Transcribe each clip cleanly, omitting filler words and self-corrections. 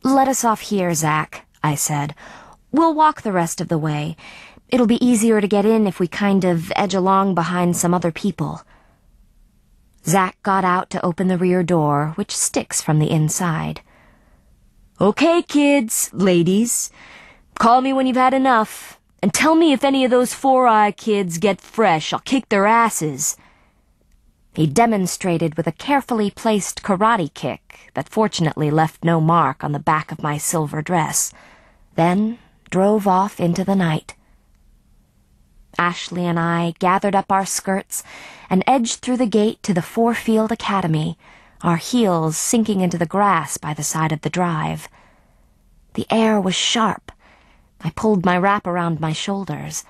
"Let us off here, Zach," I said. "We'll walk the rest of the way. It'll be easier to get in if we kind of edge along behind some other people." Zach got out to open the rear door, which sticks from the inside. "Okay, kids, ladies, call me when you've had enough, and tell me if any of those Four-Eye kids get fresh. I'll kick their asses." He demonstrated with a carefully placed karate kick that fortunately left no mark on the back of my silver dress, then drove off into the night. Ashley and I gathered up our skirts and edged through the gate to the Four-Field Academy, our heels sinking into the grass by the side of the drive. The air was sharp. I pulled my wrap around my shoulders.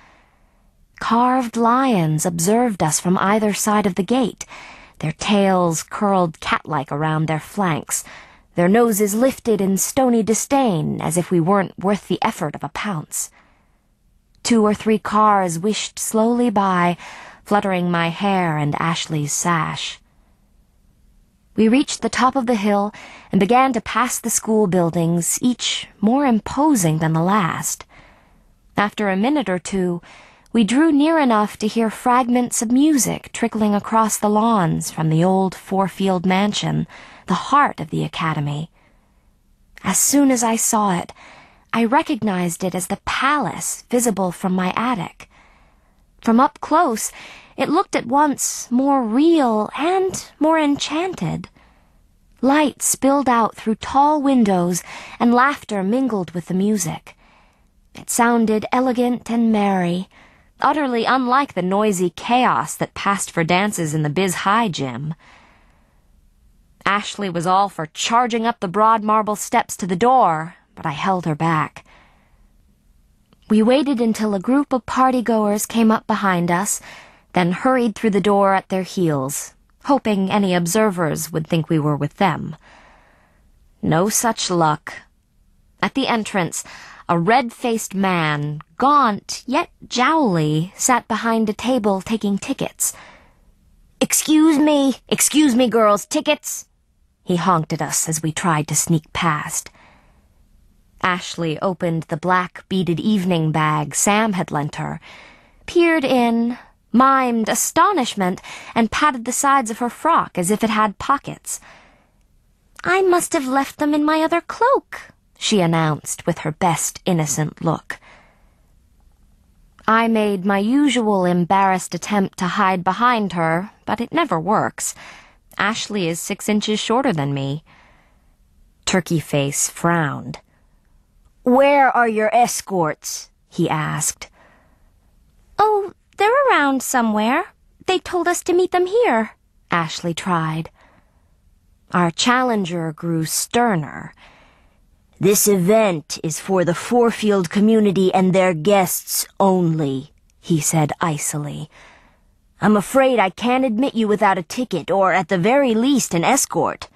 Carved lions observed us from either side of the gate, their tails curled cat-like around their flanks, their noses lifted in stony disdain as if we weren't worth the effort of a pounce. 2 or 3 cars whished slowly by, fluttering my hair and Ashley's sash. We reached the top of the hill and began to pass the school buildings, each more imposing than the last. After a minute or two, we drew near enough to hear fragments of music trickling across the lawns from the old Four-Field mansion, the heart of the academy. As soon as I saw it, I recognized it as the palace visible from my attic. From up close, it looked at once more real and more enchanted. Light spilled out through tall windows, and laughter mingled with the music. It sounded elegant and merry, utterly unlike the noisy chaos that passed for dances in the Biz High gym. Ashley was all for charging up the broad marble steps to the door, but I held her back. We waited until a group of partygoers came up behind us, then hurried through the door at their heels, hoping any observers would think we were with them. No such luck. At the entrance, a red-faced man, gaunt yet jowly, sat behind a table taking tickets. Excuse me, girls, tickets!" He honked at us as we tried to sneak past. Ashley opened the black beaded evening bag Sam had lent her, peered in, mimed astonishment, and patted the sides of her frock as if it had pockets. "I must have left them in my other cloak," she announced with her best innocent look. I made my usual embarrassed attempt to hide behind her, but it never works. Ashley is 6 inches shorter than me. Turkey Face frowned. "Where are your escorts?" he asked. "Oh, they're around somewhere. They told us to meet them here," Ashley tried. Our challenger grew sterner. "This event is for the Four-Field community and their guests only," he said icily. "I'm afraid I can't admit you without a ticket, or at the very least an escort."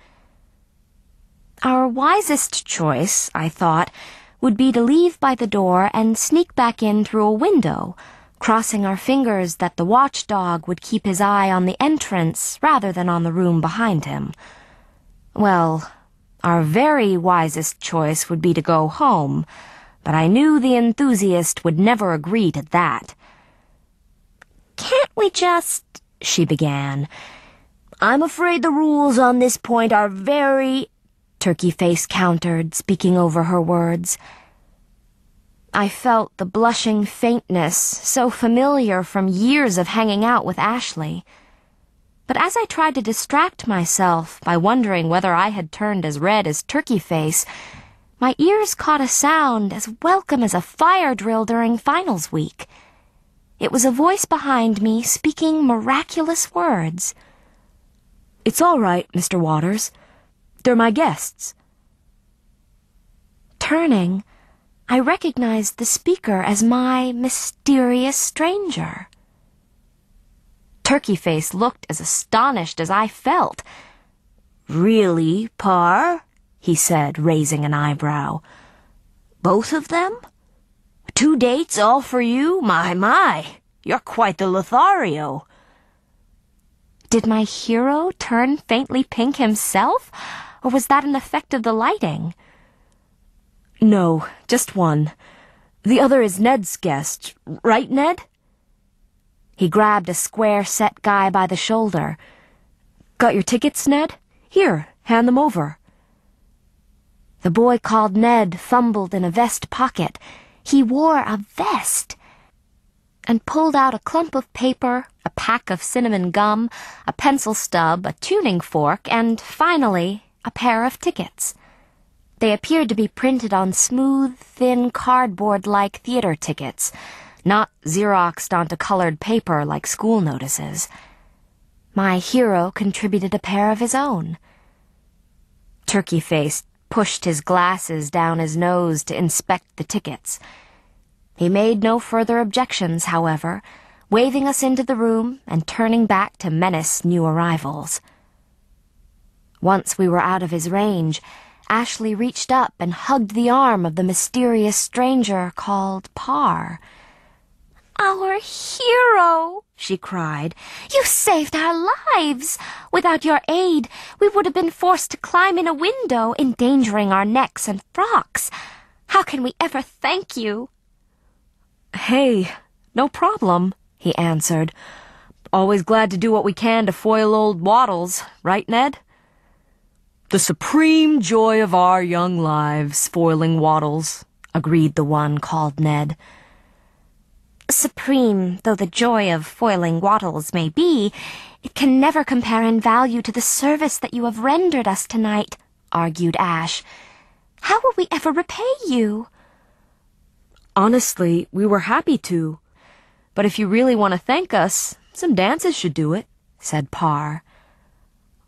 Our wisest choice, I thought, would be to leave by the door and sneak back in through a window, crossing our fingers that the watchdog would keep his eye on the entrance rather than on the room behind him. Well, our very wisest choice would be to go home, but I knew the enthusiast would never agree to that. "Can't we just—" she began. "I'm afraid the rules on this point are very—" Turkey Face countered, speaking over her words. I felt the blushing faintness so familiar from years of hanging out with Ashley. But as I tried to distract myself by wondering whether I had turned as red as Turkey Face, my ears caught a sound as welcome as a fire drill during finals week. It was a voice behind me speaking miraculous words. "It's all right, Mr. Waters. They're my guests." Turning, I recognized the speaker as my mysterious stranger. Turkey Face looked as astonished as I felt. "Really, Parr?" he said, raising an eyebrow. "Both of them? 2 dates all for you? My, you're quite the Lothario." Did my hero turn faintly pink himself, or was that an effect of the lighting? No, just one. The other is Ned's guest. Right, Ned? He grabbed a square-set guy by the shoulder. Got your tickets, Ned? Here, hand them over. The boy called Ned fumbled in a vest pocket. He wore a vest! And pulled out a clump of paper, a pack of cinnamon gum, a pencil stub, a tuning fork, and, finally, a pair of tickets. They appeared to be printed on smooth, thin cardboard-like theater tickets, not Xeroxed onto colored paper like school notices. My hero contributed a pair of his own. Turkey-Face pushed his glasses down his nose to inspect the tickets. He made no further objections, however, waving us into the room and turning back to menace new arrivals. Once we were out of his range, Ashley reached up and hugged the arm of the mysterious stranger called Parr. "Our hero!" she cried. "You saved our lives! Without your aid, we would have been forced to climb in a window, endangering our necks and frocks. How can we ever thank you?" Hey, no problem, he answered. Always glad to do what we can to foil old Waddles, right, Ned? The supreme joy of our young lives, foiling Waddles, agreed the one called Ned. Supreme though the joy of foiling Waddles may be, it can never compare in value to the service that you have rendered us tonight, argued Ash. How will we ever repay you? Honestly, we were happy to. But if you really want to thank us, some dances should do it, said Parr.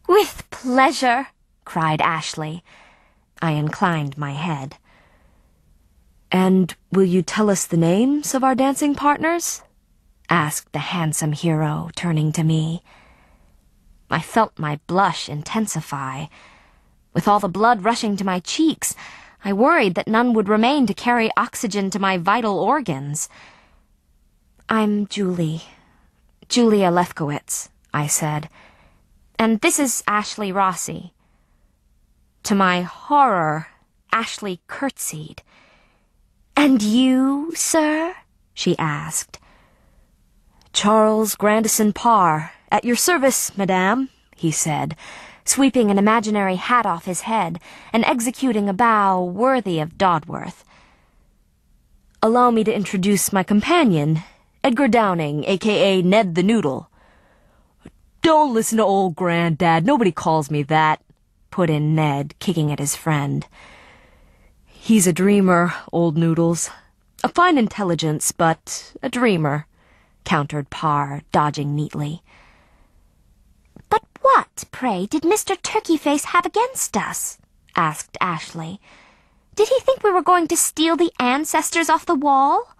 With pleasure, cried Ashley. I inclined my head. And will you tell us the names of our dancing partners? Asked the handsome hero, turning to me. I felt my blush intensify. With all the blood rushing to my cheeks, I worried that none would remain to carry oxygen to my vital organs. I'm Julia Lefkowitz, I said. And this is Ashley Rossi. To my horror, Ashley curtsied. And you, sir? She asked. Charles Grandison Parr, at your service, madame, he said, sweeping an imaginary hat off his head and executing a bow worthy of Dodworth. Allow me to introduce my companion, Edgar Downing, a.k.a. Ned the Noodle. Don't listen to old Granddad, nobody calls me that, put in Ned, kicking at his friend. He's a dreamer, old Noodles. A fine intelligence, but a dreamer, countered Parr, dodging neatly. But what, pray, did Mr. Turkey-Face have against us? Asked Ashley. Did he think we were going to steal the ancestors off the wall?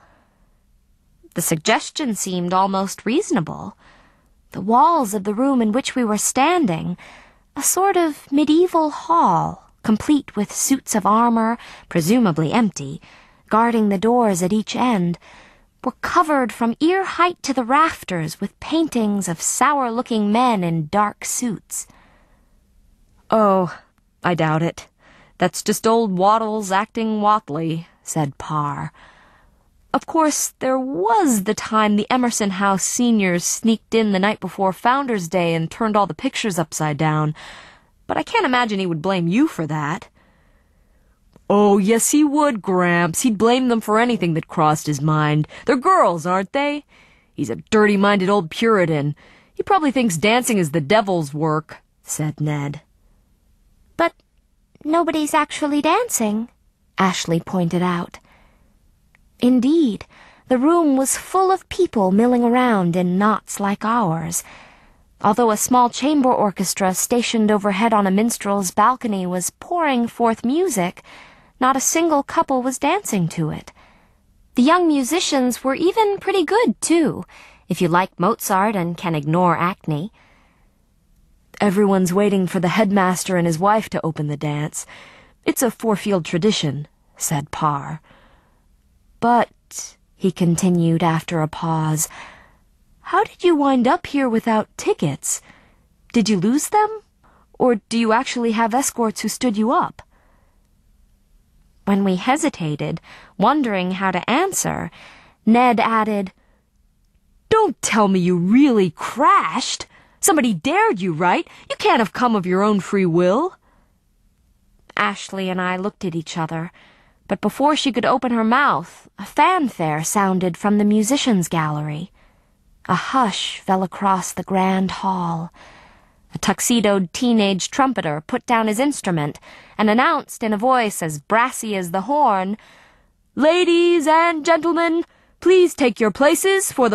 The suggestion seemed almost reasonable. The walls of the room in which we were standing, a sort of medieval hall, complete with suits of armor, presumably empty, guarding the doors at each end, were covered from ear-height to the rafters with paintings of sour-looking men in dark suits. Oh, I doubt it. That's just old Waddles acting Watley, said Parr. Of course, there was the time the Emerson House seniors sneaked in the night before Founders' Day and turned all the pictures upside down, but I can't imagine he would blame you for that. Oh, yes, he would, Gramps. He'd blame them for anything that crossed his mind. They're girls, aren't they? He's a dirty-minded old Puritan. He probably thinks dancing is the devil's work, said Ned. But nobody's actually dancing, Ashley pointed out. Indeed, the room was full of people milling around in knots like ours. Although a small chamber orchestra stationed overhead on a minstrel's balcony was pouring forth music, not a single couple was dancing to it. The young musicians were even pretty good, too, if you like Mozart and can ignore acne. Everyone's waiting for the headmaster and his wife to open the dance. It's a Fourfield tradition, said Parr. But, he continued after a pause, how did you wind up here without tickets? Did you lose them? Or do you actually have escorts who stood you up? When we hesitated, wondering how to answer, Ned added, "Don't tell me you really crashed. Somebody dared you, right? You can't have come of your own free will." Ashley and I looked at each other, but before she could open her mouth, a fanfare sounded from the musicians' gallery. A hush fell across the grand hall. A tuxedoed teenage trumpeter put down his instrument and announced in a voice as brassy as the horn, "Ladies and gentlemen, please take your places for the